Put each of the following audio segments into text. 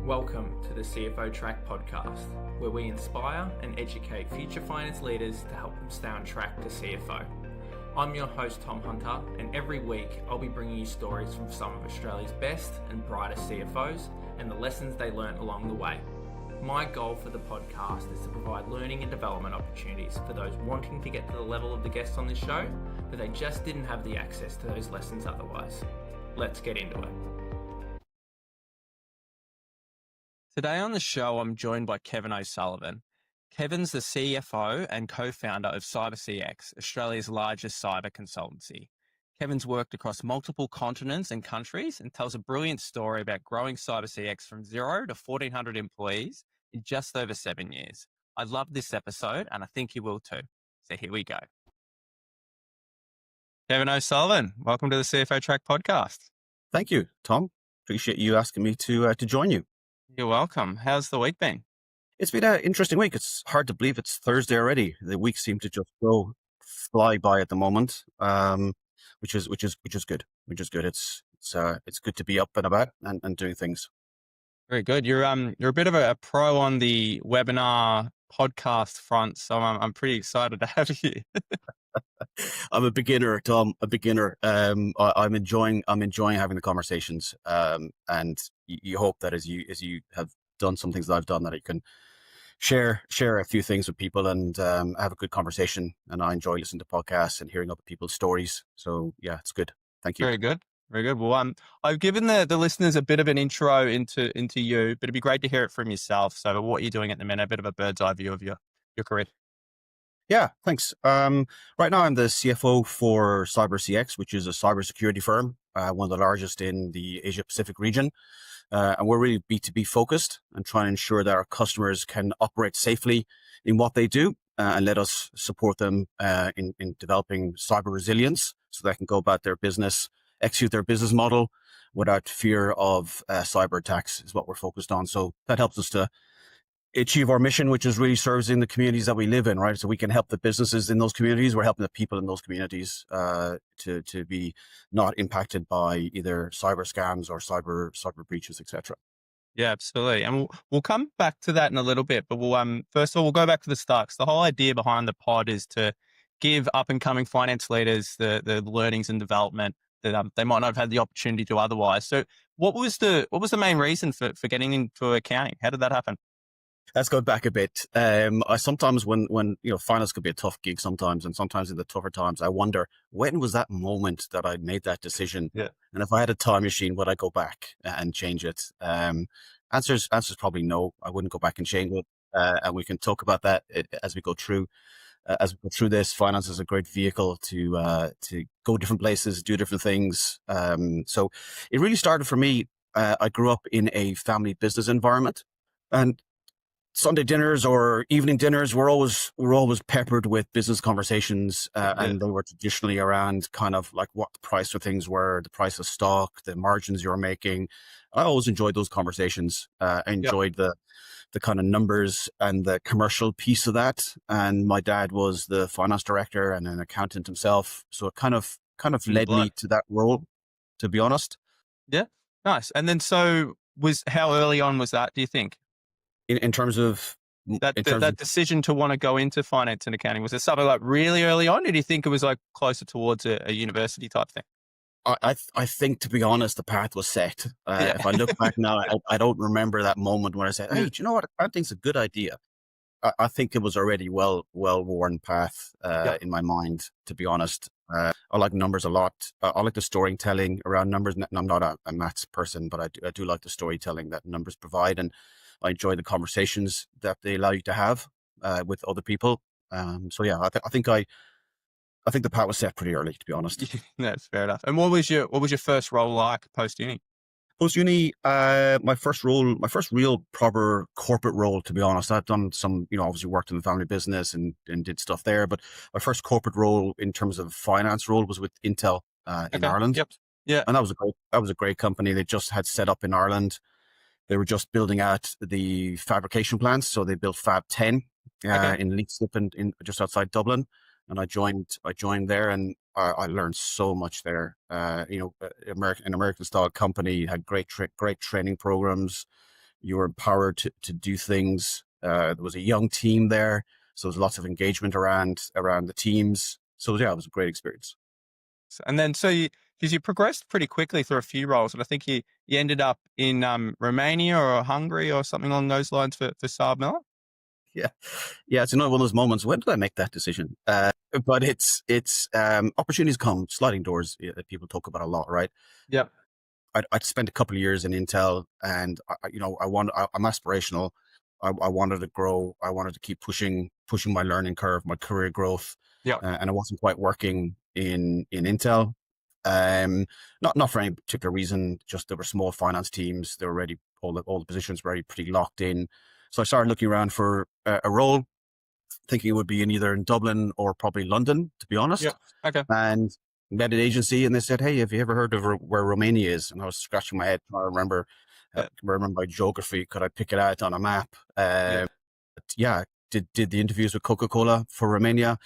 Welcome to the CFO Track podcast, where we inspire and educate future finance leaders to help them stay on track to CFO. I'm your host, Tom Hunter, and every week I'll be bringing you stories from some of Australia's best and brightest CFOs and the lessons they learnt along the way. My goal for the podcast is to provide learning and development opportunities for those wanting to get to the level of the guests on this show, but they just didn't have the access to those lessons otherwise. Let's get into it. Today on the show, I'm joined by Kevin O'Sullivan. Kevin's the CFO and co-founder of CyberCX, Australia's largest cyber consultancy. Kevin's worked across multiple continents and countries and tells a brilliant story about growing CyberCX from 0 to 1,400 employees in just over 7 years. I love this episode and I think you will too. So here we go. Kevin O'Sullivan, welcome to the CFO Track podcast. Thank you, Tom. Appreciate you asking me to join you. You're welcome. How's the week been? It's been an interesting week. It's hard to believe it's Thursday already. The weeks seem to just fly by at the moment, which is good. It's good to be up and about and doing things. Very good. You're a bit of a pro on the webinar podcast front, so I'm pretty excited to have you. I'm a beginner, Tom. A beginner. I'm enjoying having the conversations, and you hope that as you have done some things that I've done, that you can share a few things with people and have a good conversation. And I enjoy listening to podcasts and hearing other people's stories. So yeah, it's good. Thank you. Very good. Very good. Well, I've given the listeners a bit of an intro into you, but it'd be great to hear it from yourself. So what you're doing at the minute, a bit of a bird's eye view of your career. Yeah, thanks. Right now I'm the CFO for CyberCX, which is a cybersecurity firm, one of the largest in the Asia Pacific region. And we're really B2B focused and trying to ensure that our customers can operate safely in what they do and let us support them in developing cyber resilience so they can go about their business, execute their business model without fear of cyber attacks is what we're focused on. So that helps us to achieve our mission, which is really servicing the communities that we live in, right? So we can help the businesses in those communities. We're helping the people in those communities to be not impacted by either cyber scams or cyber breaches, etc. Yeah, absolutely. And we'll come back to that in a little bit, but we'll first of all, we'll go back to the start. The whole idea behind the pod is to give up and coming finance leaders the learnings and development that they might not have had the opportunity to otherwise. So what was the main reason for getting into accounting? How did that happen? Let's go back a bit. I sometimes when finance could be a tough gig sometimes, and sometimes in the tougher times, I wonder when was that moment that I made that decision. Yeah. And if I had a time machine, would I go back and change it? Answer's probably no. I wouldn't go back and change it. And we can talk about that as we go through. This, finance is a great vehicle to go different places, do different things. So it really started for me. I grew up in a family business environment, and Sunday dinners or evening dinners were always peppered with business conversations, and they were traditionally around kind of like what the price of things were, the price of stock, the margins you were making. I always enjoyed those conversations. I enjoyed the kind of numbers and the commercial piece of that. And my dad was the finance director and an accountant himself, so it kind of led me to that role, to be honest. Yeah, nice. And then how early on was that, do you think? In terms of that decision to want to go into finance and accounting, was it something like really early on? Or do you think it was like closer towards a university type thing? I think, to be honest, the path was set. If I look back now, I don't remember that moment when I said, "Hey, do you know what? Accounting's a good idea." I think it was already well-worn path in my mind, to be honest. I like numbers a lot. I like the storytelling around numbers. I'm not a maths person, but I do like the storytelling that numbers provide, and I enjoy the conversations that they allow you to have with other people. So yeah, I think the path was set pretty early, to be honest. That's fair enough. And what was your first role like post uni? Post uni, my first real proper corporate role, to be honest. I've done some, obviously worked in the family business and did stuff there, but my first corporate role in terms of finance role was with Intel in Ireland. Yep. Yeah. And that was a great company. They just had set up in Ireland. They were just building out the fabrication plants, so they built Fab 10 in Leitslip, in just outside Dublin. And I joined there, and I learned so much there. An American style company, had great training programs, You were empowered to do things. There was a young team there, so there was lots of engagement around the teams. So yeah, it was a great experience. And then, so because you progressed pretty quickly through a few roles, and I think you ended up in Romania or Hungary or something along those lines for Saab Miller. Yeah, yeah, it's another one of those moments. When did I make that decision? But it's opportunities come, sliding doors that people talk about a lot, right? Yep. I'd spent a couple of years in Intel, and I'm aspirational. I wanted to grow. I wanted to keep pushing my learning curve, my career growth, Yep. and it wasn't quite working in Intel. Um, not for any particular reason. Just there were small finance teams. They were already all the positions were already pretty locked in. So I started looking around for a role, thinking it would be either in Dublin or probably London, to be Yep. honest. Okay. And met an agency, and they said, "Hey, have you ever heard of where Romania is?" And I was scratching my head trying to Yeah. remember my geography. Could I pick it out on a map? Yeah. But yeah, did the interviews with Coca-Cola for Romania,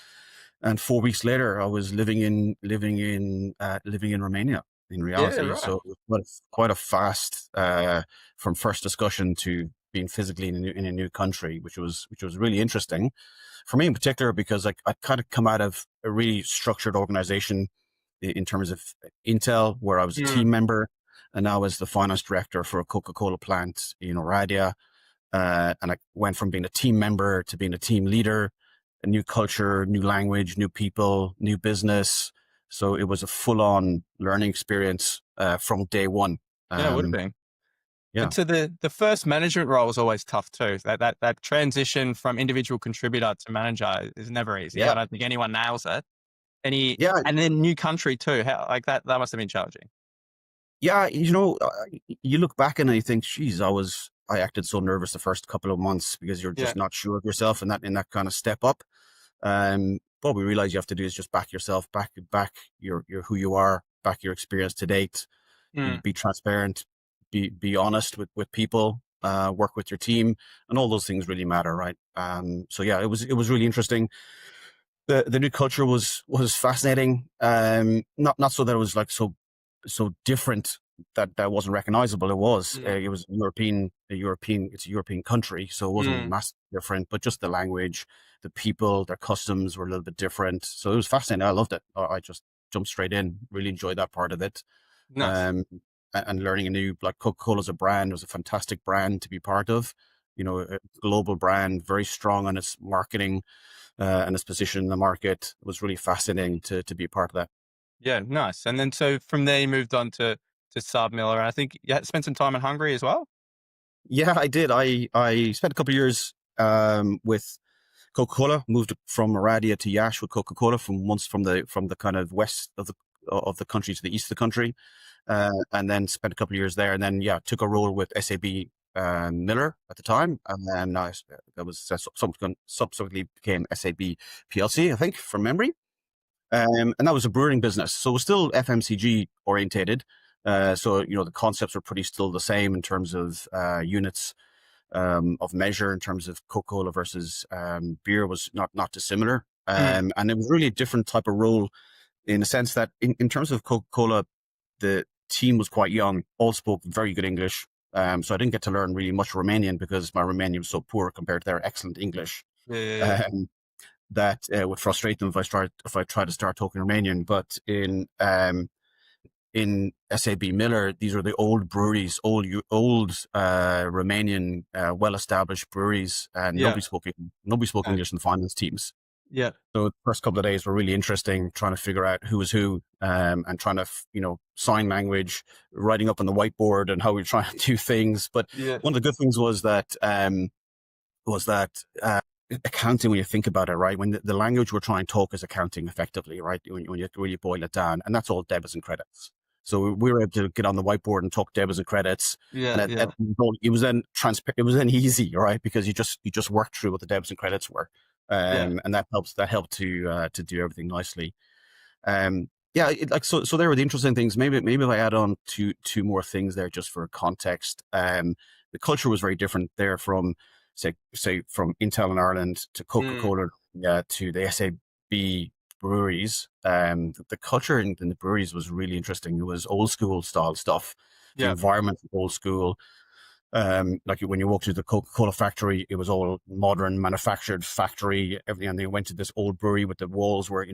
and 4 weeks later, I was living in Romania in Yeah. reality. Right. So it was quite a fast from first discussion to being physically in a new country, which was really interesting for me in particular, because I kind of come out of a really structured organization in terms of Intel, where I was a Mm. team member, and now as the finance director for a Coca-Cola plant in Oradea. And I went from being a team member to being a team leader, a new culture, new language, new people, new business. So it was a full-on learning experience from day one. Yeah, it would have Um, been. yeah, And so the first management role is always tough too. That transition from individual contributor to manager is never easy. yeah, I don't think anyone nails it. yeah, And then new country too. How like that must have been challenging. yeah. You look back and you think, geez, I acted so nervous the first couple of months because you're Yeah. just not sure of yourself in that kind of step up. What we realize you have to do is just back yourself, back your who you are, back your experience to date, Mm. be transparent, be honest with people, work with your team, and all those things really matter, right? So yeah, it was really interesting. The new culture was fascinating. Not so that it was like so different that wasn't recognizable. Mm. It was it's a European country, so it wasn't Mm. massively different, but just the language, the people, their customs were a little bit different. So it was fascinating. I loved it. I just jumped straight in, really enjoyed that part of it. Nice. Um, and learning a new, like Coca-Cola as a brand was a fantastic brand to be part of. A global brand, very strong on its marketing and its position in the market. It was really fascinating to be a part of that. Yeah, nice. And then so from there you moved on to Saab Miller. And I think you had spent some time in Hungary as well. Yeah, I did. I spent a couple of years with Coca-Cola. Moved from Moravia to Yash with Coca-Cola from the kind of west of the country to the east of the country, and then spent a couple of years there. And then yeah, took a role with SAB Miller at the time, and then that was subsequently became SAB PLC, I think, from memory. And that was a brewing business, so it was still FMCG orientated. So the concepts were pretty still the same in terms of units of measure. In terms of Coca-Cola versus beer was not dissimilar, Mm. and it was really a different type of role in the sense that in terms of Coca-Cola, the team was quite young, all spoke very good English. So I didn't get to learn really much Romanian because my Romanian was so poor compared to their excellent English. Yeah, yeah, yeah. Um, that would frustrate them if I try to start talking Romanian. But in SAB Miller, these are the old breweries, old Romanian well established breweries, and Yeah. nobody spoke No. English in the finance teams. Yeah. So the first couple of days were really interesting, trying to figure out who was who, and trying to sign language, writing up on the whiteboard, and how we try to do things. But Yeah. one of the good things was that accounting, when you think about it, right? When the language we're trying to talk is accounting effectively, right? When you really boil it down, and that's all debits and credits. So we were able to get on the whiteboard and talk debits and credits, Yeah. and Yeah. it was then it was then easy, right? Because you just worked through what the debits and credits were, Yeah. and that helped to do everything nicely. Yeah, so there were the interesting things. Maybe if I add on two more things there just for context. The culture was very different there from say from Intel in Ireland to Mm. Coca-Cola, to the SAB breweries. The culture in the breweries was really interesting. It was old school style stuff. The Yeah. environment was old school. Like when you walk through the Coca-Cola factory, it was all modern manufactured factory, everything. And they went to this old brewery with the walls were,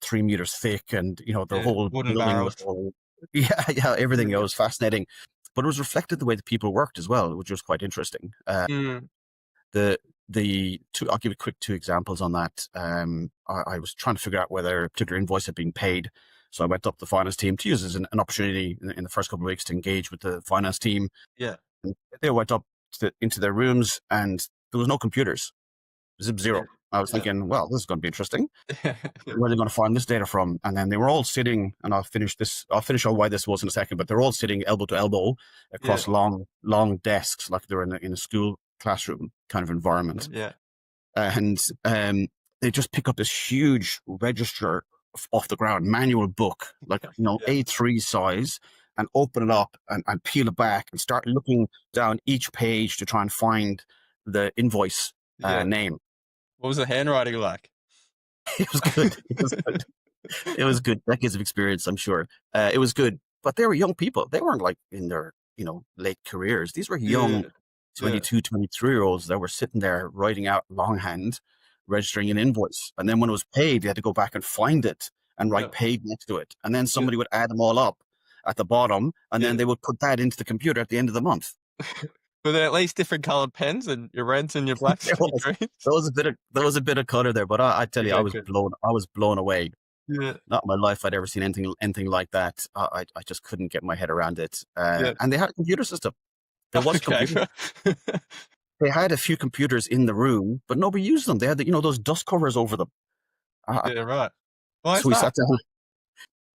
3 meters thick, and, the Yeah. whole Wooden building was barrels. all, yeah, everything. It Yeah. was fascinating, but it was reflected the way the people worked as well, which was quite interesting. Mm. The two, I'll give you quick two examples on that. I was trying to figure out whether a particular invoice had been paid. So I went up to the finance team to use as an opportunity in the first couple of weeks to engage with the finance team. Yeah. And they went up into their rooms, and there was no computers. Yeah. Zero. I was Yeah. thinking, well, this is going to be interesting. Yeah. Where are they going to find this data from? And then they were all sitting, and I'll finish on why this was in a second, but they're all sitting elbow to elbow Yeah. across long desks, like they're in a school classroom kind of environment. Yeah. And they just pick up this huge register off the ground, manual book, like, Yeah. A3 size, and open it up and peel it back and start looking down each page to try and find the invoice Yeah. name. What was the handwriting like? It was good. It was good. It was good. Decades of experience, I'm sure. It was good. But they were young people. They weren't like in their, late careers. These were young Yeah. 22, 23-year-olds that were sitting there writing out longhand, registering an invoice. And then when it was paid, they had to go back and find it and write Yeah. paid next to it. And then somebody would add them all up at the bottom, and then they would put that into the computer at the end of the month. Were there at least different colored pens and your reds and your blacks There and your was, greens? there was a bit of color there, but I tell you, Yeah, I was good. blown away. Yeah. Not in my life I'd ever seen anything like that. I just couldn't get my head around it. Yeah. And they had a computer system. There was Okay. computers. They had a few computers in the room, but nobody used them. They had those dust covers over them. Yeah, right. Why is So we that? sat down.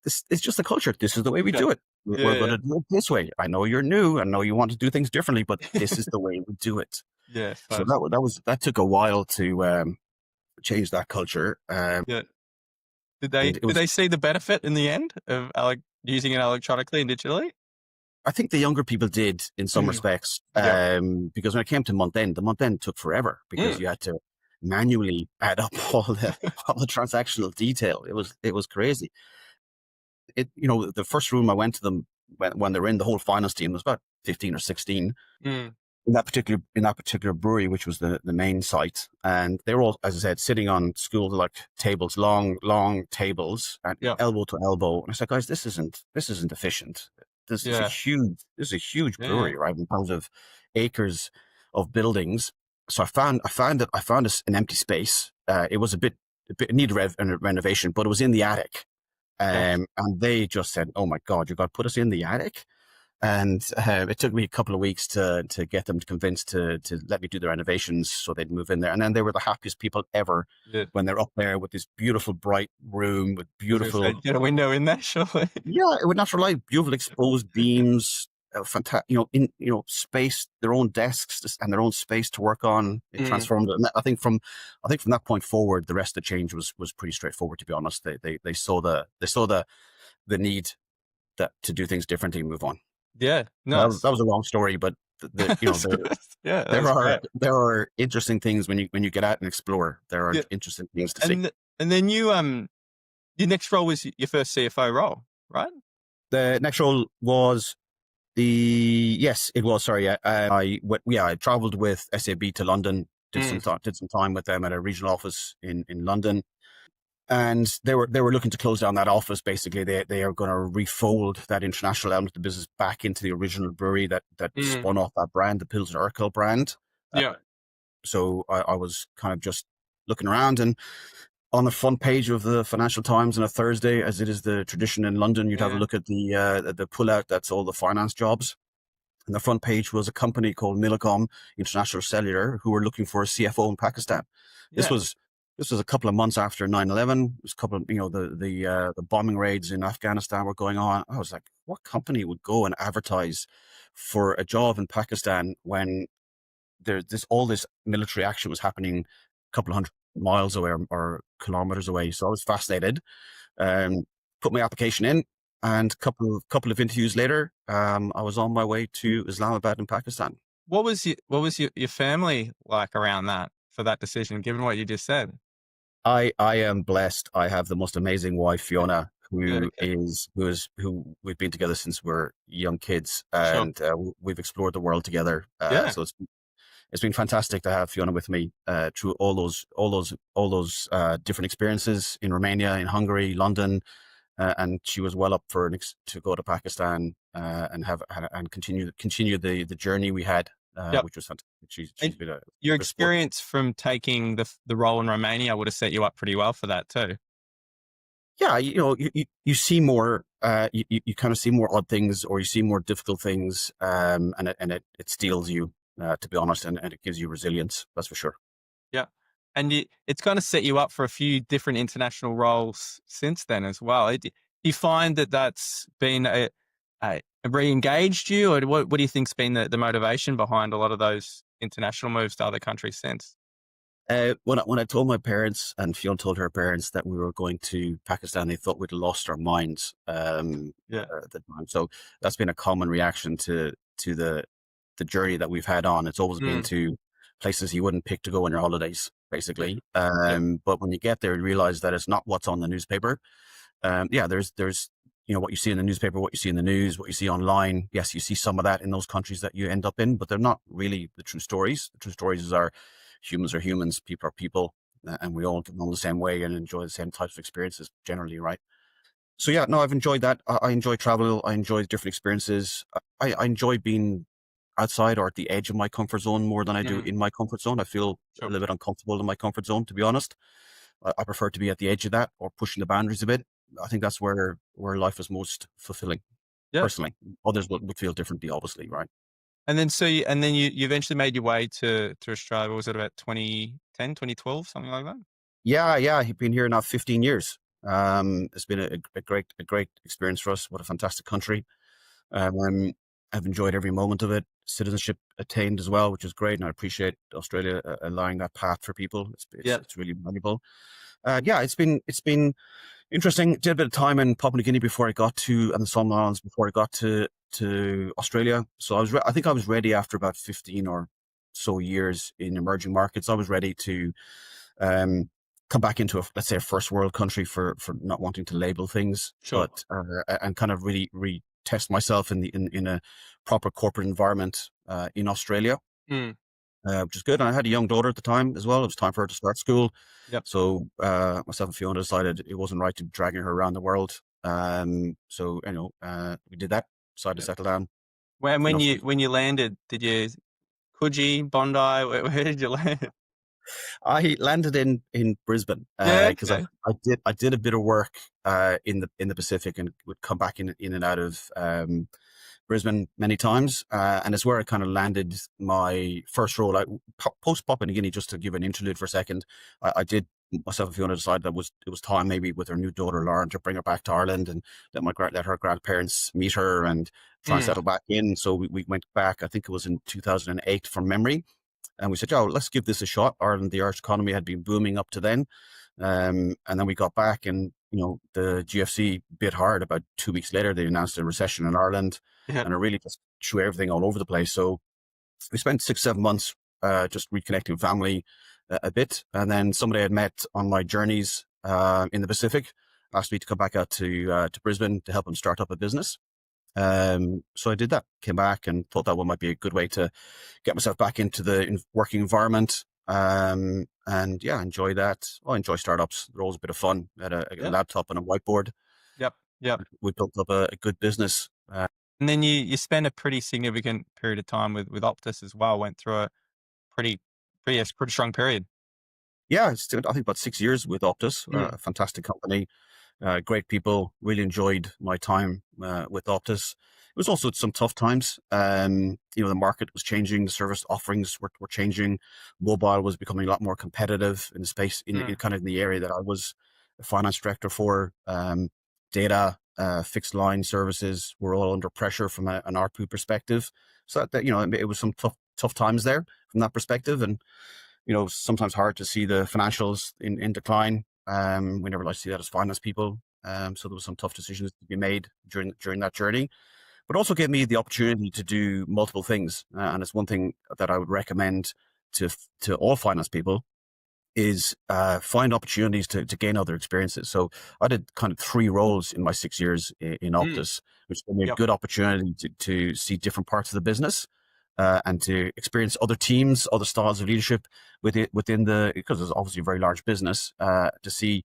It's just the culture. This is the way we Okay. do it. We're Yeah. going to do it this way. I know you're new. I know you want to do things differently, but this is the way we do it. Yeah. So Fast. that took a while to change that culture. Yeah. Did And it was, they see the benefit in the end of using it electronically and digitally? I think the younger people did in some respects, Yeah. because when it came to month end, the month end took forever because you had to manually add up all the transactional detail. It was crazy. The first room I went to them when they were in, the whole finance team was about 15 or 16 Mm. in that particular brewery, which was the main site. And they were all, as I said, sitting on school like tables, long tables, and Yeah. elbow to elbow. And I said, guys, this isn't efficient. This is Yeah. a huge Yeah. brewery, right? In terms of acres of buildings. So I found an empty space. It was a bit it needed renovation, but it was in the attic. And they just said, "Oh my God, you're going to put us in the attic?" And it took me a couple of weeks to get them convinced to let me do the renovations so they'd move in there. And then they were the happiest people ever Yeah. when they're up there with this beautiful bright room with beautiful, Get a window in there, surely. yeah, with natural light, beautiful exposed beams, fantastic, space, their own desks and their own space to work on. It transformed it. And I think from that point forward, the rest of the change was pretty straightforward. To be honest, they saw the need to do things differently and move on. Yeah. That Nice. was a long story, but Yeah. there are interesting things when you get out and explore. There are interesting things to see. And then your next role was your first CFO role, right? The next role was yes, it was. Sorry, I traveled with SAB to London. Did some time with them at a regional office in London. And they were looking to close down that office. Basically, they are going to refold that international element of the business back into the original brewery that spun off that brand, the Pilsner Urquell brand. Yeah. So I was kind of just looking around, and on the front page of the Financial Times on a Thursday, as it is the tradition in London, you'd have a look at the pullout. That's all the finance jobs. And the front page was a company called Millicom International Cellular, who were looking for a CFO in Pakistan. Yeah. This was a couple of months after 9/11. It was a couple of, the bombing raids in Afghanistan were going on. I was like, what company would go and advertise for a job in Pakistan when there's all this military action was happening a couple of 100 miles away or kilometers away? So I was fascinated. Put my application in, and couple of interviews later, I was on my way to Islamabad in Pakistan. What was your family like around that for that decision, given what you just said? I am blessed. I have the most amazing wife, Fiona, who Okay. who we've been together since we're young kids, Sure. and we've explored the world together. Yeah. So it's been fantastic to have Fiona with me through all those different experiences in Romania, in Hungary, London, and she was well up for to go to Pakistan and continue the journey we had, Yep. which was fantastic. She's And been a your great support. experience from taking the role in Romania would have set you up pretty well for that too. Yeah, you see more, you kind of see more odd things, or you see more difficult things, and it steals you, to be honest, and it gives you resilience. That's for sure. Yeah. And it's kind of set you up for a few different international roles since then as well. Do you find that that's been a re-engaged you, or what do you think's been the motivation behind a lot of those international moves to other countries since? When I told my parents and Fiona told her parents that we were going to Pakistan, they thought we'd lost our minds, Yeah. at the time. So that's been a common reaction to the journey that we've had on. It's always been Mm. to places you wouldn't pick to go on your holidays, Yeah. basically. Yeah. But when you get there, you realize that it's not what's on the newspaper. Yeah, there's what you see in the newspaper, what you see in the news, what you see online. Yes, you see some of that in those countries that you end up in, but they're not really the true stories. The true stories are humans, people are people, and we all get along the same way and enjoy the same types of experiences generally, right? So yeah, no, I've enjoyed that. I enjoy travel. I enjoy different experiences. I enjoy being outside or at the edge of my comfort zone more than I do Mm. in my comfort zone. I feel a Sure. little bit uncomfortable in my comfort zone, to be honest. I prefer to be at the edge of that or pushing the boundaries a bit. I think that's where life is most fulfilling, Yeah. personally. Others would feel differently, obviously, right? And then you eventually made your way to Australia. What was it, about 2010, 2012, something like that? Yeah. He's been here now 15 years. It's been a great experience for us. What a fantastic country. Um, I've enjoyed every moment of it. Citizenship attained as well, which is great, and I appreciate Australia allowing that path for people. Yeah. It's really valuable. Yeah, it's been interesting. Did a bit of time in Papua New Guinea before I got to, and the Solomon Islands before I got to Australia. So I think I was ready after about 15 or so years in emerging markets. I was ready to um, come back into let's say a first world country for not wanting to label things, Sure. but and kind of really test myself in a proper corporate environment in Australia, Mm. which is good. And I had a young daughter at the time as well. It was time for her to start school. Yep. So myself and Fiona decided it wasn't right to be dragging her around the world. So we did that. Decided to Yep. settle down When in you Australia. when you landed, did you Coogee, Bondi? Where did you land? I landed in Brisbane Yeah. because Okay. I did a bit of work in the Pacific and would come back in and out of Brisbane many times, and it's where I kind of landed my first role. Post Papua New Guinea, just to give an interlude for a second, I did myself and Fiona decide that it was time maybe with her new daughter Lauren to bring her back to Ireland and let her grandparents meet her and try and Mm. settle back in. So we went back. I think it was in 2008 from memory, and we said, "Oh, let's give this a shot." Ireland, the Irish economy had been booming up to then, and then we got back, and the GFC bit hard. About 2 weeks later, they announced a recession in Ireland, Yeah. and it really just threw everything all over the place. So we spent 6-7 months just reconnecting with family a bit, and then somebody I had met on my journeys in the Pacific asked me to come back out to Brisbane to help him start up a business. So I did that. Came back and thought that one might be a good way to get myself back into the working environment. And yeah, enjoy that. I enjoy startups. They're always a bit of fun. I had a Yeah. laptop and a whiteboard. Yep. Yep. We built up a good business. And then you spent a pretty significant period of time with Optus as well. Went through a pretty pretty strong period. Yeah, I think about 6 years with Optus, Mm. a fantastic company. Great people. Really enjoyed my time with Optus. It was also some tough times. The market was changing. The service offerings were changing. Mobile was becoming a lot more competitive in the space, in Mm. kind of in the area that I was a finance director for. Data, fixed line services were all under pressure from an ARPU perspective. So it was some tough times there from that perspective. And sometimes hard to see the financials in decline. We never like to see that as finance people. So there was some tough decisions to be made during that journey, but also gave me the opportunity to do multiple things. And it's one thing that I would recommend to all finance people is find opportunities to gain other experiences. So I did kind of 3 roles in my 6 years in Optus, which gave me a Yep. good opportunity to see different parts of the business and to experience other teams, other styles of leadership within because it's obviously a very large business, to see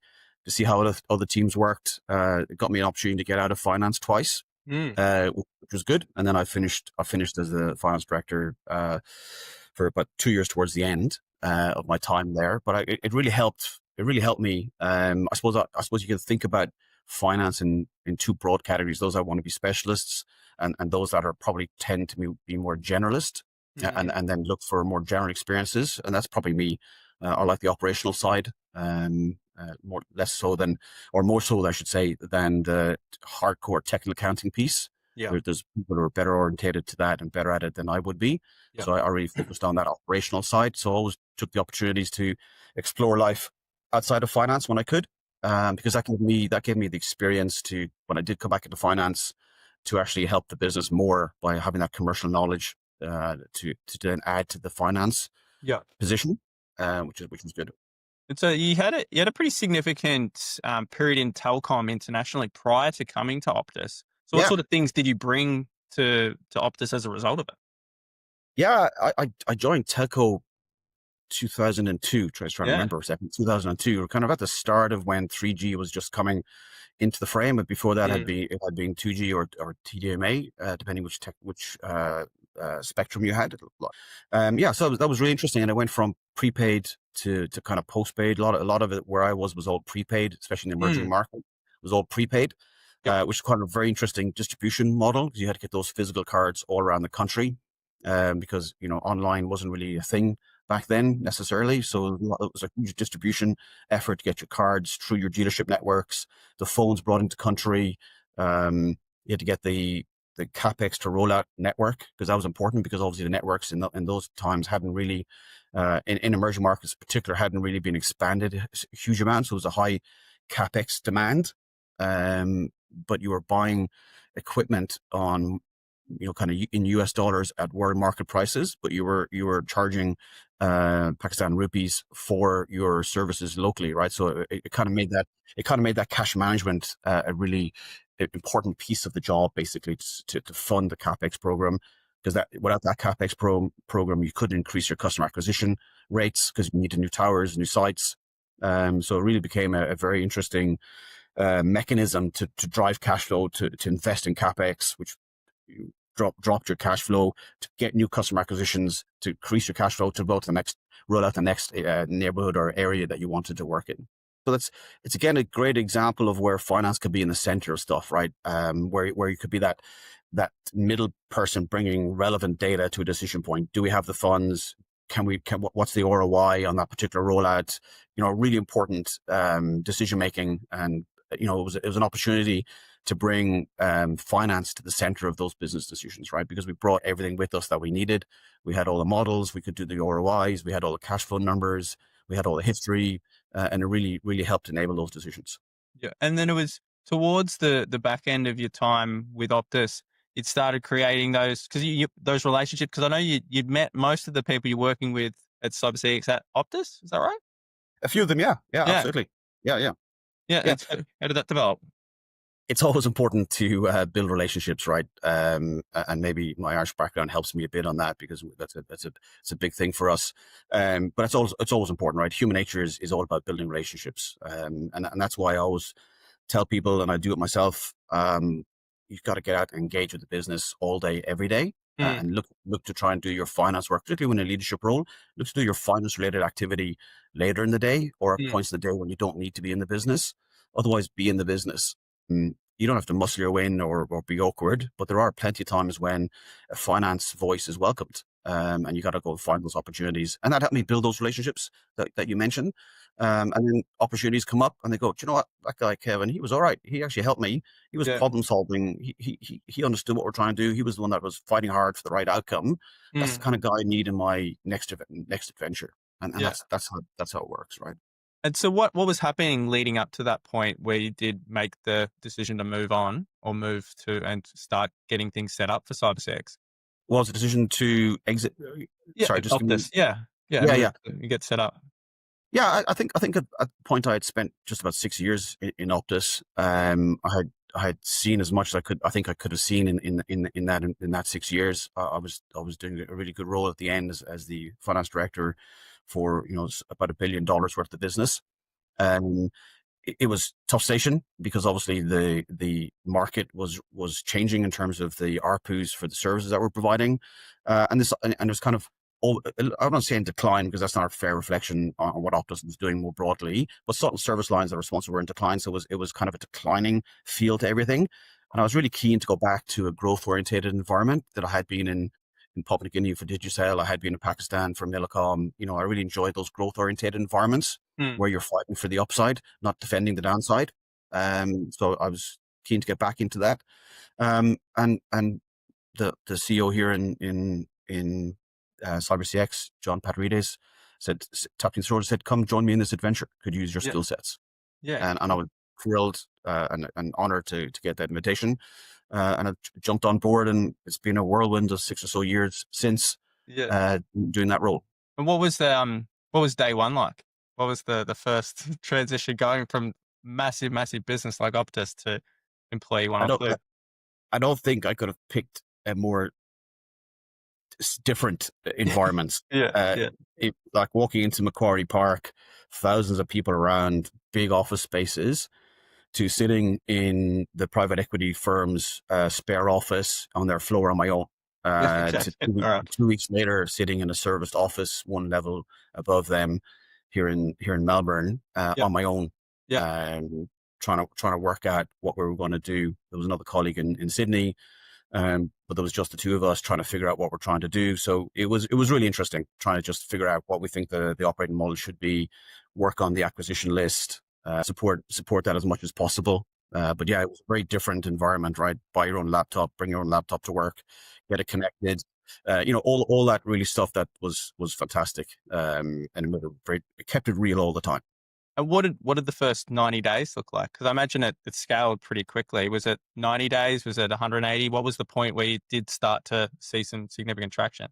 how other teams worked. It got me an opportunity to get out of finance twice, which was good. And then I finished as the finance director for about 2 years towards the end of my time there. But it really helped. It really helped me. I suppose you can think about finance in 2 broad categories: those that want to be specialists, and those that are probably tend to be more generalist, and then look for more general experiences. And that's probably me. I like the operational side, more so, I should say, than the hardcore technical accounting piece. Yeah. There's people who are better orientated to that and better at it than I would be. Yeah. So I really focused on that operational side. So I always took the opportunities to explore life outside of finance when I could, because that gave me the experience to, when I did come back into finance, to actually help the business more by having that commercial knowledge to then add to the finance Yeah. position, which is good. And so you had a pretty significant period in telecom internationally prior to coming to Optus. So what Yeah. sort of things did you bring to Optus as a result of it? Yeah, I joined telco 2002. Trying to Yeah. remember, 2002. We're kind of at the start of when 3G was just coming into the frame, but before that it had been 2G or TDMA, depending which spectrum you had. So that was really interesting, and I went from prepaid to kind of postpaid. A lot of it where I was all prepaid, especially in the emerging market, was all prepaid, which is kind of a very interesting distribution model, because you had to get those physical cards all around the country, because online wasn't really a thing back then necessarily. So it was a huge distribution effort to get your cards through your dealership networks, the phones brought into country. You had to get the capex to roll out network, because that was important, because obviously the networks in those times hadn't really, in emerging markets in particular, hadn't really been expanded a huge amount. So it was a high capex demand, but you were buying equipment on, kind of in US dollars at world market prices, but you were charging Pakistan rupees for your services locally, right? So it kind of made that cash management a really important piece of the job, basically, to fund the capex program, because without that capex program, you couldn't increase your customer acquisition rates, because you needed new towers, new sites. So it really became a very interesting mechanism to drive cash flow, to invest in capex, which you dropped your cash flow to get new customer acquisitions, to increase your cash flow, to roll out the next neighborhood or area that you wanted to work in. So it's again a great example of where finance could be in the center of stuff, right? Where you could be that middle person bringing relevant data to a decision point. Do we have the funds? What's the ROI on that particular rollout? Really important decision making, and it was an opportunity to bring finance to the center of those business decisions, right? Because we brought everything with us that we needed. We had all the models, we could do the ROIs, we had all the cash flow numbers, we had all the history, and it really, really helped enable those decisions. Yeah. And then it was towards the back end of your time with Optus, it started creating those relationships. Because I know you'd met most of the people you're working with at CyberCX at Optus. Is that right? A few of them, yeah, absolutely, yeah. Yeah. How did that develop? It's always important to build relationships, right? And maybe my Irish background helps me a bit on that, because that's a big thing for us. But it's always important, right? Human nature is all about building relationships, and that's why I always tell people, and I do it myself. You've got to get out and engage with the business all day, every day, and look to try and do your finance work, particularly when in a leadership role. Look to do your finance related activity later in the day, or at points in the day when you don't need to be in the business. Otherwise, be in the business. You don't have to muscle your way in or be awkward, but there are plenty of times when a finance voice is welcomed, and you got to go find those opportunities. And that helped me build those relationships that you mentioned. And then opportunities come up, and they go, do you know what? That guy Kevin, he was all right. He actually helped me. He was problem solving. He understood what we're trying to do. He was the one that was fighting hard for the right outcome. That's the kind of guy I need in my next adventure. And that's how it works, right? And so what was happening leading up to that point where you did make the decision to move on, or move to and start getting things set up for CyberCX? Well, it's a decision to exit. Sorry, just Optus. Yeah. Yeah. You get set up. Yeah, I think at the point I had spent just about 6 years in Optus. I had seen as much as I could. I think I could have seen in that 6 years. I was doing a really good role at the end as the finance director for about $1 billion worth of business. Um, it was tough station because obviously the market was changing in terms of the ARPUs for the services that we're providing, and it was kind of all, I'm not saying decline because that's not a fair reflection on what Optus is doing more broadly, but certain service lines that are responsible were in decline, so it was kind of a declining feel to everything, and I was really keen to go back to a growth orientated environment that I had been in Papua New Guinea for Digicel. I had been in Pakistan for Millicom. I really enjoyed those growth orientated environments Mm. where you're fighting for the upside, not defending the downside. So I was keen to get back into that. And the CEO here in CyberCX, John Patrides, tapped me on the shoulder, said, "Come join me in this adventure. Could use your Yeah. skill sets." Yeah. And I was thrilled and honored to get that invitation. And I jumped on board, and it's been a whirlwind of 6 or so years since Yeah. doing that role. And what was day one like? What was the first transition going from massive business like Optus to employee I don't 102? I don't think I could have picked a more different environments. Yeah. Uh, Yeah. like walking into Macquarie Park, thousands of people around, big office spaces, to sitting in the private equity firm's spare office on their floor on my own. To Okay. All right. 2 weeks later, sitting in a serviced office one level above them here in Melbourne Yeah. on my own, Yeah. trying to work out what we were going to do. There was another colleague in Sydney, but there was just the two of us trying to figure out what we're trying to do. So it was really interesting trying to just figure out what we think the operating model should be, work on the acquisition list, support that as much as possible. But yeah, it was a very different environment, right? Buy your own laptop, bring your own laptop to work, get it connected. All that really stuff that was fantastic, and it kept it real all the time. And what did the first 90 days look like? Because I imagine it scaled pretty quickly. Was it 90 days? Was it 180? What was the point where you did start to see some significant traction?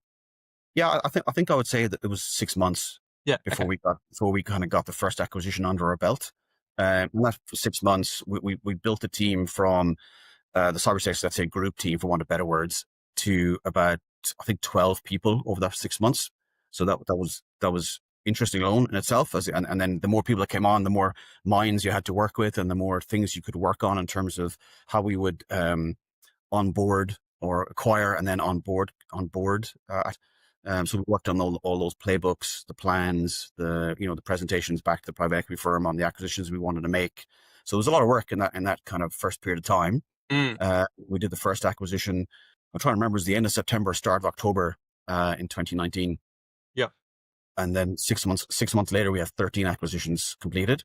Yeah, I think I would say that it was 6 months Yeah. before Okay. we kind of got the first acquisition under our belt. And that for 6 months, we built a team from the CyberCX, let's say, group team, for want of better words, to about, I think, 12 people over that 6 months. So that was interesting alone in itself. And then the more people that came on, the more minds you had to work with, and the more things you could work on in terms of how we would onboard or acquire and then onboard. So we worked on all those playbooks, the plans, the presentations back to the private equity firm on the acquisitions we wanted to make. So there was a lot of work in that kind of first period of time. Mm. We did the first acquisition. I'm trying to remember, it was the end of September, start of October in 2019. Yeah. And then 6 months later, we had 13 acquisitions completed.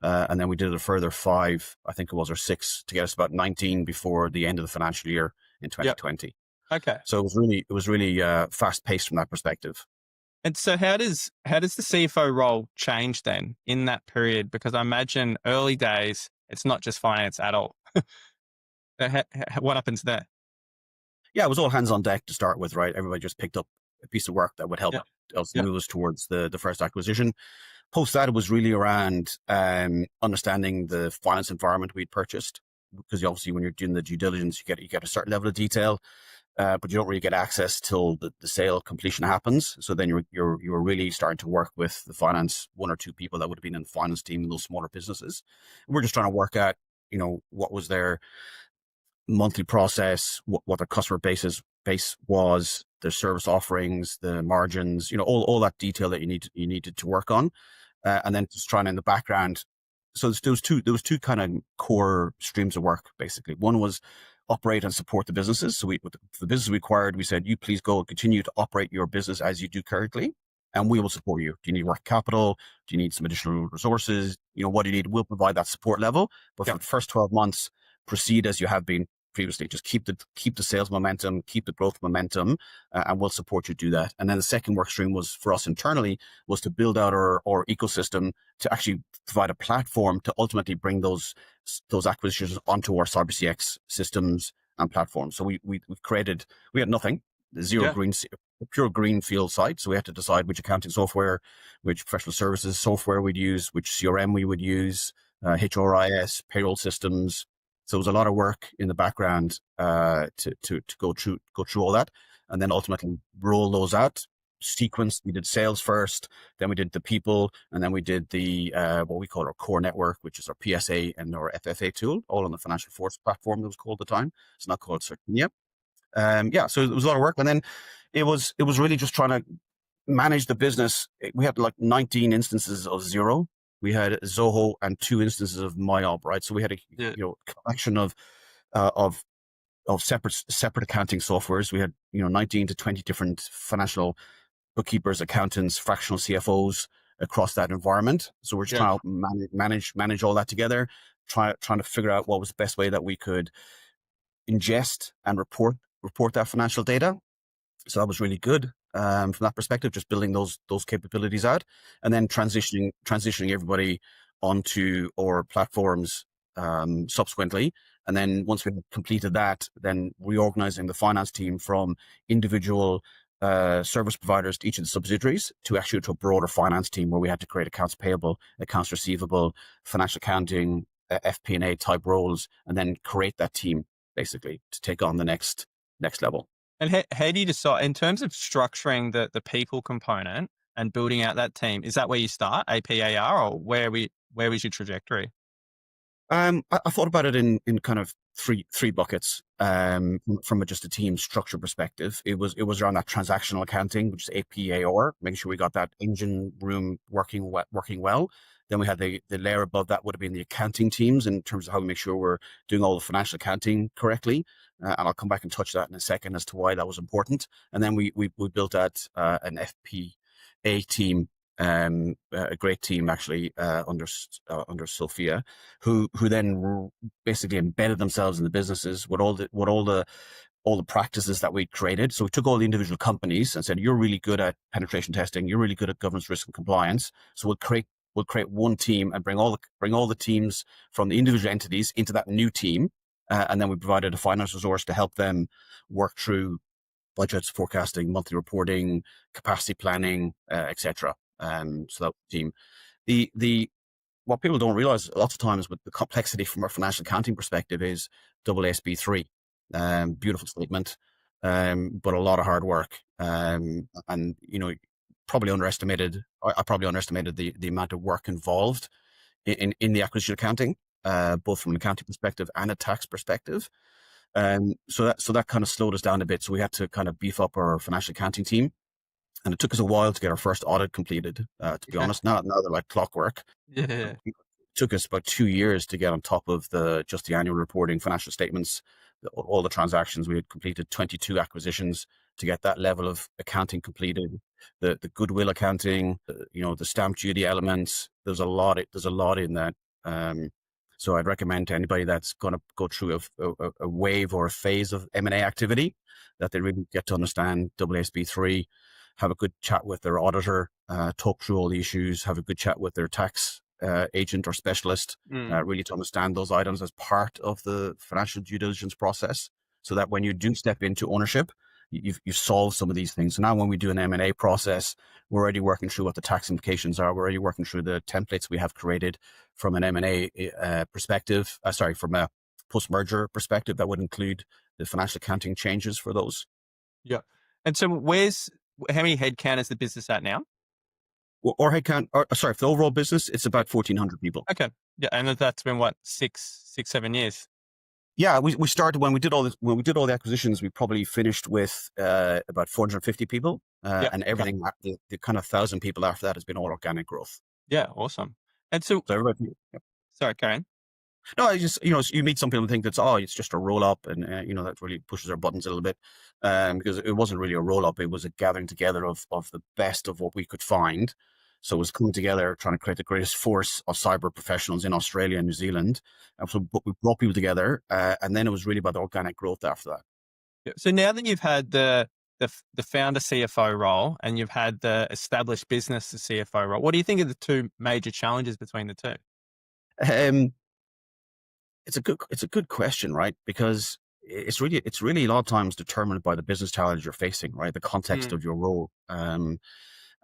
And then we did a further 5, I think it was, or 6, to get us about 19 before the end of the financial year in 2020. Okay. So it was really fast paced from that perspective. And so how does the CFO role change then in that period? Because I imagine early days, it's not just finance at all. What happens there? Yeah, it was all hands on deck to start with, right? Everybody just picked up a piece of work that would help Yeah. us Yeah. move us towards the first acquisition. Post that, it was really around understanding the finance environment we'd purchased, because obviously when you're doing the due diligence, you get a certain level of detail, but you don't really get access till the sale completion happens. So then you're really starting to work with the finance, one or two people that would have been in the finance team in those smaller businesses. We're just trying to work out, what was their monthly process, what their customer base was, their service offerings, the margins, all that detail that you needed to work on, and then just trying in the background. So there was two kind of core streams of work basically. One was operate and support the businesses. So with the business we acquired, we said, you please go and continue to operate your business as you do currently, and we will support you. Do you need work capital? Do you need some additional resources? What do you need? We'll provide that support level. But Yeah. for the first 12 months, proceed as you have been previously. Just keep the sales momentum, keep the growth momentum, and we'll support you do that. And then the second work stream was for us internally, was to build out our ecosystem to actually provide a platform to ultimately bring those acquisitions onto our CyberCX systems and platforms. So we had nothing, zero Yeah. green a pure greenfield site. So we had to decide which accounting software, which professional services software we'd use, which CRM we would use, HRIS, payroll systems. So it was a lot of work in the background to go through all that, and then ultimately roll those out. Sequence. We did sales first, then we did the people, and then we did the what we call our core network, which is our PSA and our FFA tool, all on the Financial Force platform that was called at the time. It's not called Certinia. So it was a lot of work, and then it was really just trying to manage the business. We had like 19 instances of Zero. We had Zoho and 2 instances of MyOb, right? So we had a collection of separate accounting softwares. We had 19 to 20 different financial bookkeepers, accountants, fractional CFOs across that environment. So we're just trying to manage all that together, trying to figure out what was the best way that we could ingest and report that financial data. So that was really good from that perspective, just building those capabilities out, and then transitioning everybody onto our platforms subsequently. And then once we completed that, then reorganizing the finance team from individual service providers to each of the subsidiaries to a broader finance team, where we had to create accounts payable, accounts receivable, financial accounting, FP&A type roles, and then create that team basically to take on the next level. And how do you decide in terms of structuring the people component and building out that team? Is that where you start, APAR, or where was your trajectory? I thought about it in kind of three buckets. From just a team structure perspective, it was around that transactional accounting, which is APAR, making sure we got that engine room working well. Then we had the layer above that would have been the accounting teams in terms of how we make sure we're doing all the financial accounting correctly. And I'll come back and touch that in a second as to why that was important. And then we built out an FP&A team, a great team actually under Sophia, who then basically embedded themselves in the businesses with all the practices that we created. So we took all the individual companies and said, you're really good at penetration testing, you're really good at governance, risk, and compliance. So we'll create one team and bring all the teams from the individual entities into that new team. And then we provided a finance resource to help them work through budgets, forecasting, monthly reporting, capacity planning, etc. So that was the team. The what people don't realize lots of times with the complexity from a financial accounting perspective is AASB 3. Beautiful statement, but a lot of hard work. And probably underestimated. I probably underestimated the amount of work involved in the acquisition accounting, both from an accounting perspective and a tax perspective. So that kind of slowed us down a bit. So we had to kind of beef up our financial accounting team. And it took us a while to get our first audit completed, to be honest. Now they're like clockwork. Yeah. It took us about 2 years to get on top of just the annual reporting, financial statements, all the transactions. We had completed 22 acquisitions to get that level of accounting completed. The goodwill accounting, the stamp duty elements. There's a lot in that. So I'd recommend to anybody that's going to go through a wave or a phase of M&A activity that they really get to understand AASB 3. Have a good chat with their auditor, talk through all the issues, have a good chat with their tax agent or specialist, really to understand those items as part of the financial due diligence process, so that when you do step into ownership, you've solved some of these things. So now when we do an M&A process, we're already working through what the tax implications are. We're already working through the templates we have created from an M&A perspective, from a post-merger perspective that would include the financial accounting changes for those. Yeah. And so how many headcount is the business at now? Our headcount, for the overall business, it's about 1,400 people. Okay. Yeah. And that's been what, 7 years? Yeah, we started when we did all the acquisitions. We probably finished with about 450 people, and everything. The kind of 1,000 people after that has been all organic growth. Yeah, awesome. And so everybody, sorry, Karen. No, I just you meet some people and think it's just a roll up, and that really pushes our buttons a little bit, because it wasn't really a roll up. It was a gathering together of the best of what we could find. So it was coming together, trying to create the greatest force of cyber professionals in Australia and New Zealand. And so we brought people together, and then it was really about the organic growth after that. Yeah. So now that you've had the founder CFO role and you've had the established business CFO role, what do you think are the two major challenges between the two? It's a good question, right? Because it's really a lot of times determined by the business challenge you're facing, right? The context Mm, of your role. And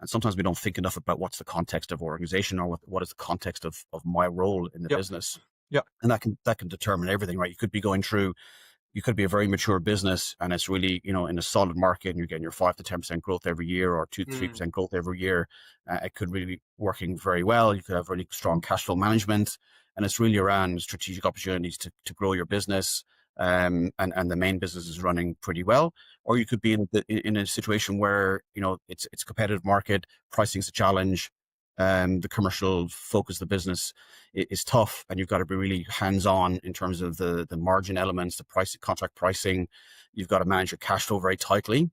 sometimes we don't think enough about what's the context of our organization, or what is the context of my role in the Yep. business. Yep. And that can determine everything, right? You could be a very mature business, and it's really, in a solid market, and you're getting your 5 to 10% growth every year, or 2 to mm, 3% growth every year. It could really be working very well. You could have really strong cash flow management, and it's really around strategic opportunities to grow your business. And the main business is running pretty well. Or you could be in a situation where, it's a competitive market, pricing's a challenge, the commercial focus of the business is tough, and you've got to be really hands-on in terms of the margin elements, the price, contract pricing. You've got to manage your cash flow very tightly.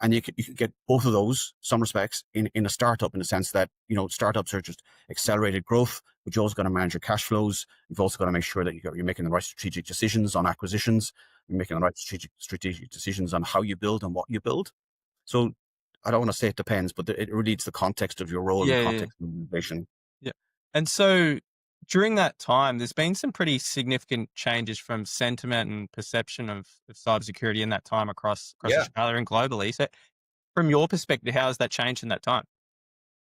And you can get both of those, some respects, in a startup, in the sense that, startups are just accelerated growth, but you're also going to manage your cash flows. You've also got to make sure that you're making the right strategic decisions on acquisitions. You're making the right strategic decisions on how you build and what you build. So I don't want to say it depends, but it really is the context of your role and Yeah, yeah, context of the organization. yeah. And so during that time, there's been some pretty significant changes from sentiment and perception of cybersecurity in that time across Yeah. Australia and globally. So from your perspective, how has that changed in that time?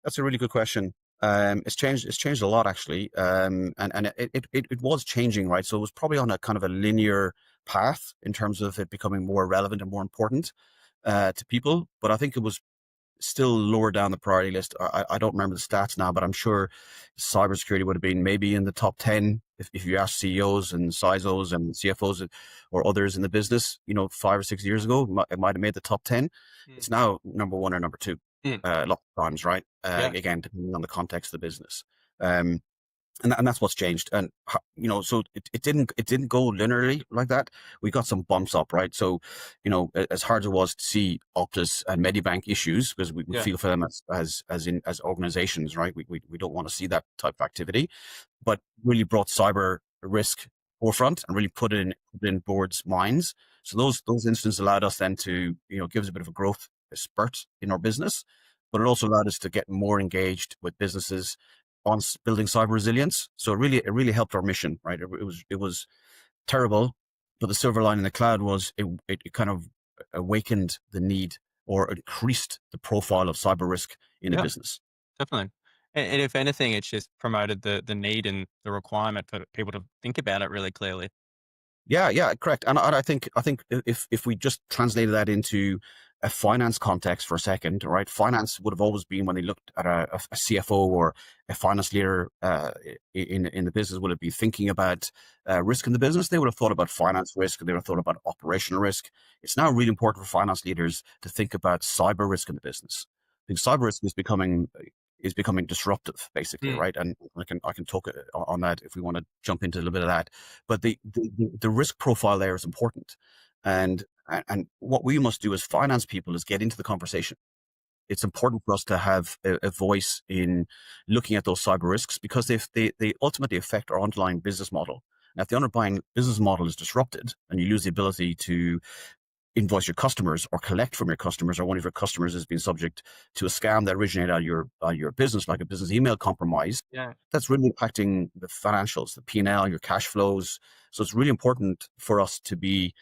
That's a really good question. It's changed. It's changed a lot, actually. And it was changing, right? So it was probably on a kind of a linear path in terms of it becoming more relevant and more important to people. But I think it was still lower down the priority list. I don't remember the stats now, but I'm sure cybersecurity would have been maybe in the top 10 if you ask CEOs and CISOs and CFOs or others in the business, 5 or 6 years ago. It might have made the top 10. Mm, It's now number one or number two, mm, a lot of times, right? yeah, Again, depending on the context of the business. Um, and that's what's changed. And so it didn't go linearly like that. We got some bumps up, right? So, as hard as it was to see Optus and Medibank issues, because we yeah, feel for them as organizations, right? We don't want to see that type of activity, but really brought cyber risk forefront and really put in boards' minds. So those incidents allowed us then to, give us a bit of a growth spurt in our business, but it also allowed us to get more engaged with businesses on building cyber resilience. So it really helped our mission, right? It was terrible, but the silver lining in the cloud was it kind of awakened the need, or increased the profile of cyber risk in a yeah, business. definitely. And if anything, it's just promoted the need and the requirement for people to think about it really clearly. Yeah, yeah, correct. And I think if we just translated that into a finance context for a second, right? Finance would have always been, when they looked at a CFO or a finance leader in the business, would have been thinking about risk in the business. They would have thought about finance risk. They would have thought about operational risk. It's now really important for finance leaders to think about cyber risk in the business, because cyber risk is becoming disruptive, basically, mm, right? And I can talk on that if we want to jump into a little bit of that. But the risk profile there is important, and what we must do as finance people is get into the conversation. It's important for us to have a voice in looking at those cyber risks, because they ultimately affect our underlying business model. Now, if the underlying business model is disrupted and you lose the ability to invoice your customers or collect from your customers, or one of your customers has been subject to a scam that originated out of your business, like a business email compromise, Yeah. that's really impacting the financials, the P&L, your cash flows. So it's really important for us to be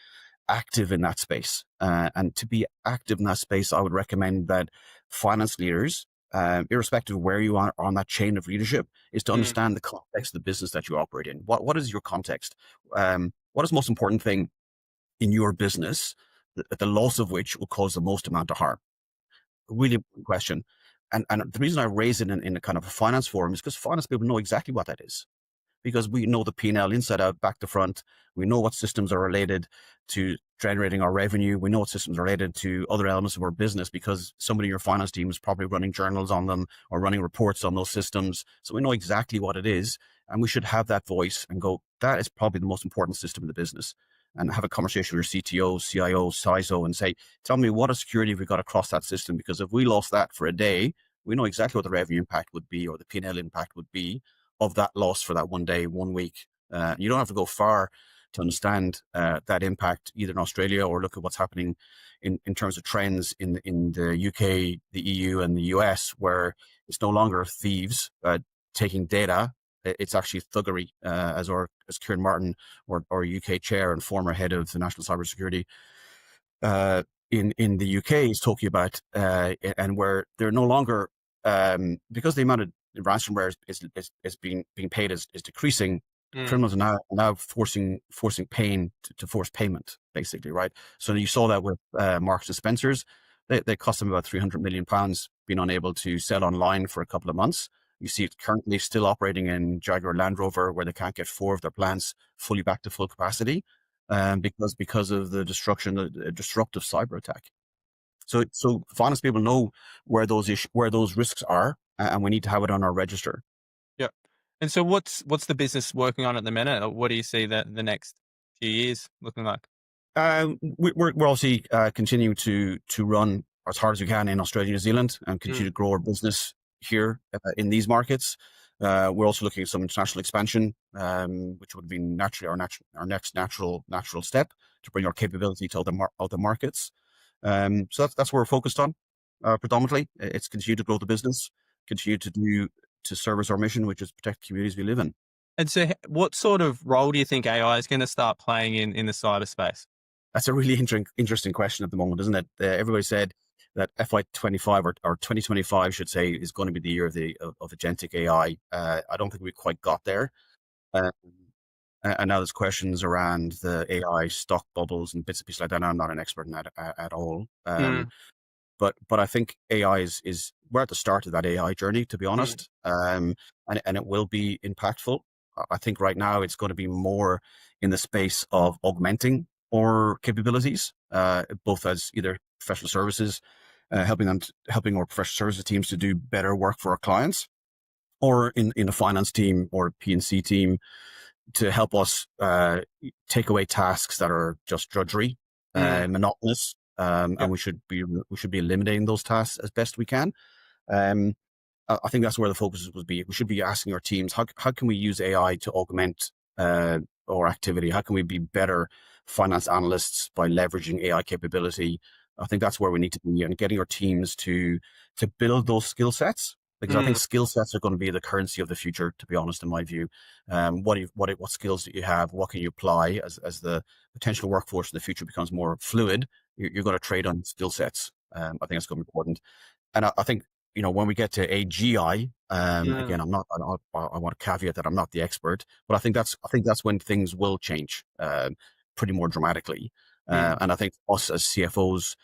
active in that space. And to be active in that space, I would recommend that finance leaders, irrespective of where you are on that chain of leadership, is to mm, understand the context of the business that you operate in. What is your context? What is the most important thing in your business, the loss of which will cause the most amount of harm? A really important question. And the reason I raise it in a kind of a finance forum is because finance people know exactly what that is, because we know the P&L inside out, back to front. We know what systems are related to generating our revenue. We know what systems are related to other elements of our business, because somebody in your finance team is probably running journals on them or running reports on those systems. So we know exactly what it is, and we should have that voice and go, that is probably the most important system in the business. And have a conversation with your CTO, CIO, CISO, and say, tell me, what security have we got across that system? Because if we lost that for a day, we know exactly what the revenue impact would be, or the P&L impact would be, of that loss for that one day, 1 week. You don't have to go far to understand that impact, either in Australia, or look at what's happening in terms of trends in the UK, the EU, and the US, where it's no longer thieves taking data It's actually thuggery, as Kieran Martin, or UK chair and former head of the National Cybersecurity in the UK, is talking about, and where they're no longer, because the amount of ransomware is being paid is decreasing. Criminals are now forcing pain to force payment, basically, right? So you saw that with Marks and Spencers. They cost them about £300 million being unable to sell online for a couple of months. You see it currently still operating in Jaguar Land Rover, where they can't get 4 of their plants fully back to full capacity, because of the disruptive cyber attack. So finance people know where those risks are, and we need to have it on our register. Yep. And so what's the business working on at the minute? Or what do you see that the next few years looking like? We're obviously continuing to run as hard as we can in Australia, New Zealand, and continue to grow our business here in these markets. We're also looking at some international expansion, which would be naturally our next natural step to bring our capability to other markets. So that's where we're focused on predominantly. It's continue to grow the business, continue to service our mission, which is protect the communities we live in. And so what sort of role do you think AI is going to start playing in the cyberspace? That's a really interesting question at the moment, isn't it? Everybody said that FY25 or 2025, should say, is going to be the year of agentic AI. I don't think we quite got there. And now there's questions around the AI stock bubbles and bits and pieces like that. I'm not an expert in that at all. But I think AI is we're at the start of that AI journey, to be honest. And it will be impactful. I think right now it's going to be more in the space of augmenting our capabilities, both as either professional services, helping our professional services teams to do better work for our clients, or in a finance team or P&C team to help us take away tasks that are just drudgery, monotonous, and we should be eliminating those tasks as best we can. I think that's where the focus would be. We should be asking our teams, how can we use AI to augment our activity? How can we be better finance analysts by leveraging AI capability? I think that's where we need to be, and getting our teams to build those skill sets, because I think skill sets are going to be the currency of the future, to be honest, in my view. What skills do you have? What can you apply as the potential workforce in the future becomes more fluid? You're going to trade on skill sets. I think it's going to be important. And I think, when we get to AGI, again, I want to caveat that I'm not the expert, but I think that's when things will change pretty more dramatically. And I think us as CFOs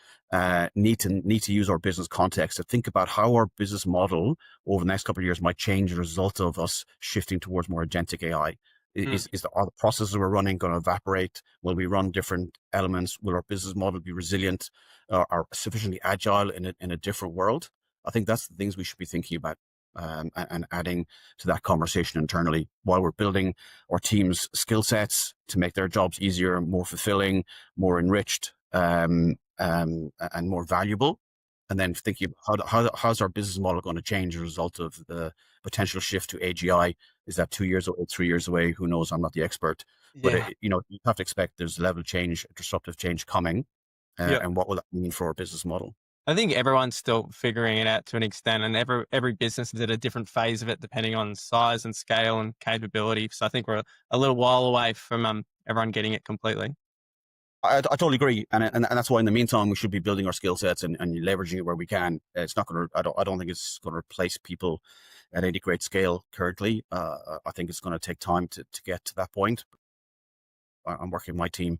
need to use our business context to think about how our business model over the next couple of years might change as a result of us shifting towards more agentic AI. Are the processes we're running going to evaporate? Will we run different elements? Will our business model be resilient or sufficiently agile in a different world? I think that's the things we should be thinking about and adding to that conversation internally while we're building our team's skill sets to make their jobs easier, more fulfilling, more enriched, and more valuable. And then thinking how's our business model going to change as a result of the potential shift to AGI? Is that 2 years away, 3 years away? Who knows? I'm not the expert. But you have to expect there's level change, disruptive change coming. And what will that mean for our business model? I think everyone's still figuring it out to an extent, and every business is at a different phase of it, depending on size and scale and capability. So I think we're a little while away from everyone getting it completely. I totally agree, and that's why in the meantime we should be building our skill sets and leveraging it where we can. It's not going to. I don't think it's going to replace people at any great scale currently. I think it's going to take time to get to that point. I'm working with my team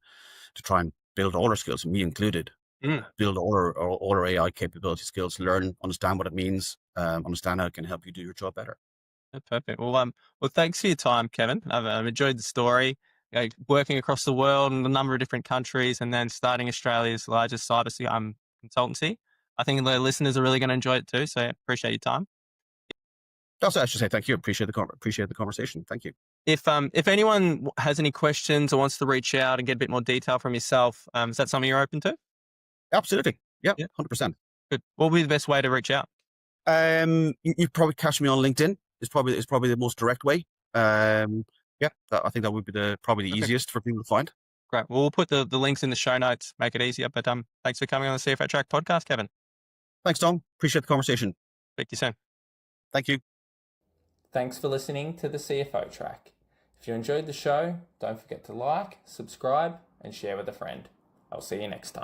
to try and build all our skills, me included. Build all our AI capability skills, learn, understand what it means, understand how it can help you do your job better. That's perfect. Well, thanks for your time, Kevin. I've enjoyed the story. Working across the world in a number of different countries, and then starting Australia's largest cyber consultancy. I think the listeners are really going to enjoy it too. So I appreciate your time. Also, I should say thank you. Appreciate the conversation. Thank you. If anyone has any questions or wants to reach out and get a bit more detail from yourself, is that something you're open to? Absolutely. Yeah. 100%. Good. What would be the best way to reach out? You probably catch me on LinkedIn. It's probably the most direct way. I think that would be probably the easiest for people to find. Great. Well, we'll put the links in the show notes, make it easier. But thanks for coming on the CFO Track podcast, Kevin. Thanks, Tom. Appreciate the conversation. Speak to you soon. Thank you. Thanks for listening to the CFO Track. If you enjoyed the show, don't forget to like, subscribe, and share with a friend. I'll see you next time.